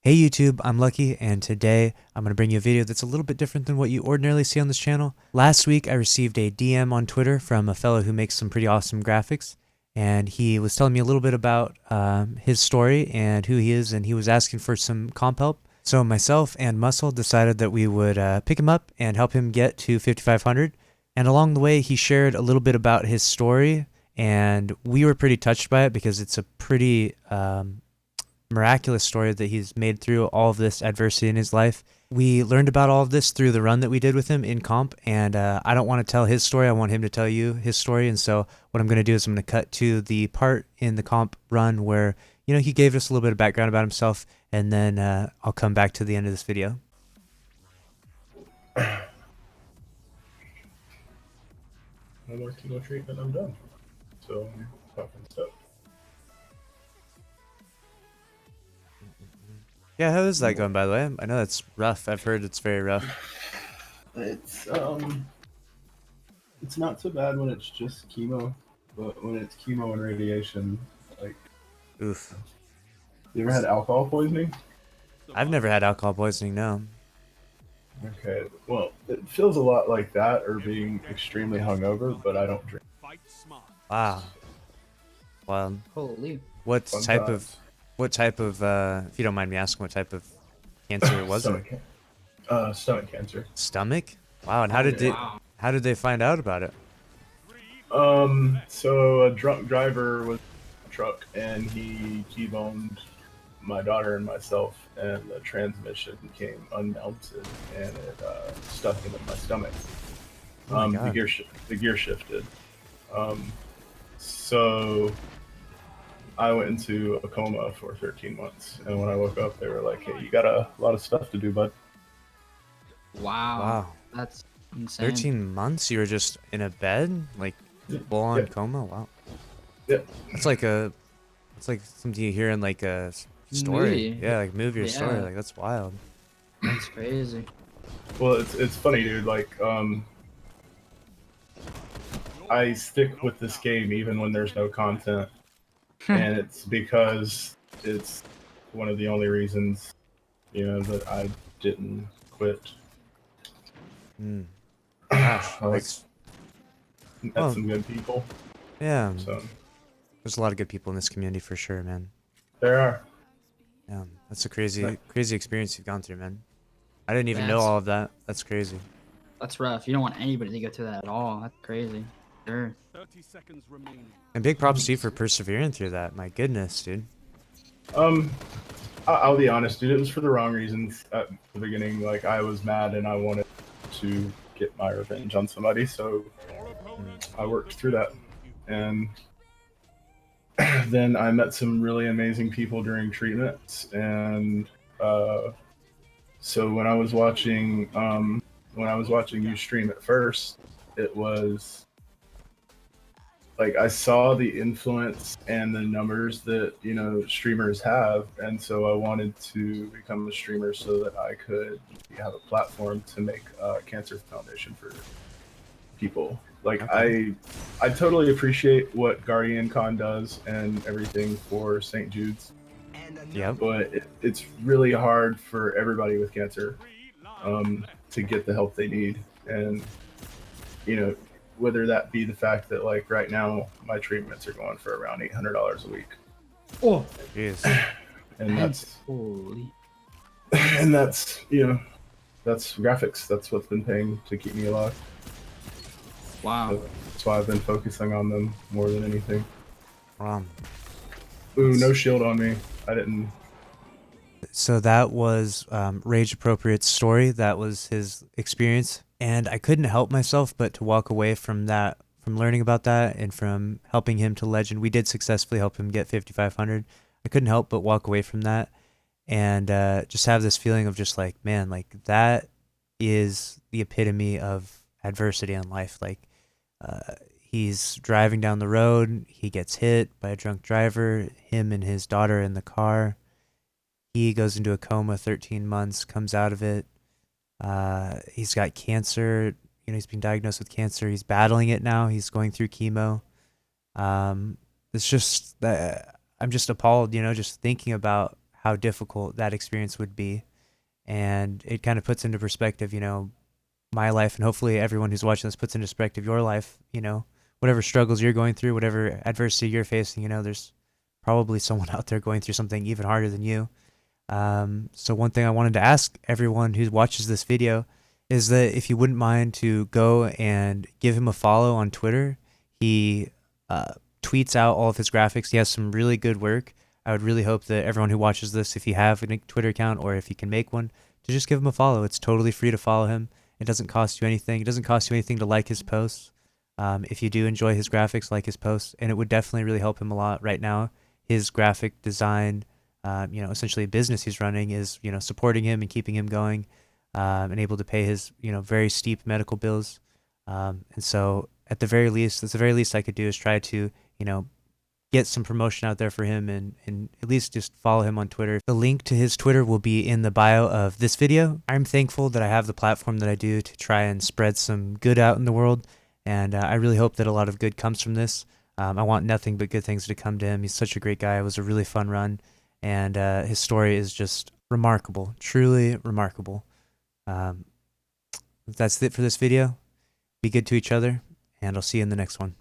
Hey YouTube, I'm Lucky, and today I'm going to bring you a video that's a little bit different than what you ordinarily see on this channel. Last week I received a DM on Twitter from a fellow who makes some pretty awesome graphics, and he was telling me a little bit about his story and who he is, and he was asking for some comp help. So myself and Muscle decided that we would pick him up and help him get to 5,500, and along the way he shared a little bit about his story, and we were pretty touched by it because it's a pretty miraculous story that he's made through all of this adversity in his life. We learned about all of this through the run that we did with him in comp, and I don't want to tell his story. I want him to tell you his story, and so what I'm going to do is I'm going to cut to the part in the comp run where, you know, he gave us a little bit of background about himself, and then I'll come back to the end of this video. No more chemo treatment, I'm done. So, fucking stuff. Yeah, how is that going, by the way? I know that's rough. I've heard it's very rough. It's not so bad when it's just chemo, but when it's chemo and radiation, like... Oof. You ever had alcohol poisoning? I've never had alcohol poisoning, no. Okay, well, it feels a lot like that, or being extremely hungover, but I don't drink. Wow. Well, Holy. what type of, if you don't mind me asking, what type of cancer was it? Stomach cancer. Stomach? Wow, and how did they find out about it? So a drunk driver was in a truck, and he T-boned my daughter and myself, and the transmission came unmounted, and it stuck into my stomach. Oh my God. The gear shifted. So I went into a coma for 13 months, and when I woke up, they were like, "Hey, you got a lot of stuff to do, bud." Wow. Wow. That's insane. 13 months? You were just in a bed? Like, full-on coma? Wow. Yeah. It's like something you hear in like a story. Movie. Yeah, like movie or story. Yeah. Like, that's wild. That's crazy. Well, it's funny, dude. Like, I stick with this game even when there's no content, and it's because it's one of the only reasons, you know, that I didn't quit. Gosh, I like, met some good people. yeah. So There's a lot of good people in this community for sure, man. there are. Yeah, that's a crazy experience you've gone through, man. I didn't even know all of that. That's crazy. That's rough. You don't want anybody to go through that at all. That's crazy. Sure. 30 seconds remaining. And big props to you for persevering through that. My goodness, dude. I'll be honest, dude. It was for the wrong reasons at the beginning. Like, I was mad and I wanted to get my revenge on somebody, so I worked through that. And then I met some really amazing people during treatments, and so when I was watching you stream at first, it was like I saw the influence and the numbers that, you know, streamers have, and so I wanted to become a streamer so that I could have a platform to make a cancer foundation for people. Like, Okay. I totally appreciate what Guardian Con does and everything for St. Jude's, Yep. but it's really hard for everybody with cancer to get the help they need. And, you know, whether that be the fact that, like, right now my treatments are going for around $800 a week. Oh. Jeez. And that's, Holy. and that's, you know, that's graphics. That's what's been paying to keep me alive. Wow. That's why I've been focusing on them more than anything. Wow. Ooh, no shield on me. I didn't. So that was RageAppropriate's story. That was his experience. And I couldn't help myself but to walk away from that, from learning about that and from helping him to legend. We did successfully help him get 5,500. I couldn't help but walk away from that and just have this feeling of just like, man, like that is the epitome of adversity in life. Like, he's driving down the road. He gets hit by a drunk driver, him and his daughter in the car. He goes into a coma, 13 months, comes out of it. He's got cancer. You know, he's been diagnosed with cancer. He's battling it now. He's going through chemo. It's just that I'm just appalled, you know, just thinking about how difficult that experience would be. And it kind of puts into perspective, you know, my life, and hopefully everyone who's watching this puts into perspective your life, you know, whatever struggles you're going through, whatever adversity you're facing, you know, there's probably someone out there going through something even harder than you. So one thing I wanted to ask everyone who watches this video is that if you wouldn't mind to go and give him a follow on Twitter. He tweets out all of his graphics. He has some really good work. I would really hope that everyone who watches this, if you have a Twitter account or if you can make one, to just give him a follow. It's totally free to follow him. It doesn't cost you anything. It doesn't cost you anything to like his posts. If you do enjoy his graphics, like his posts, and it would definitely really help him a lot right now. His graphic design, you know, essentially a business he's running is, you know, supporting him and keeping him going, and able to pay his, you know, very steep medical bills. And so at the very least, that's the very least I could do is try to, you know, get some promotion out there for him and at least just follow him on Twitter. The link to his Twitter will be in the bio of this video. I'm thankful that I have the platform that I do to try and spread some good out in the world. And I really hope that a lot of good comes from this. I want nothing but good things to come to him. He's such a great guy. It was a really fun run. And his story is just remarkable, truly remarkable. That's it for this video. Be good to each other, and I'll see you in the next one.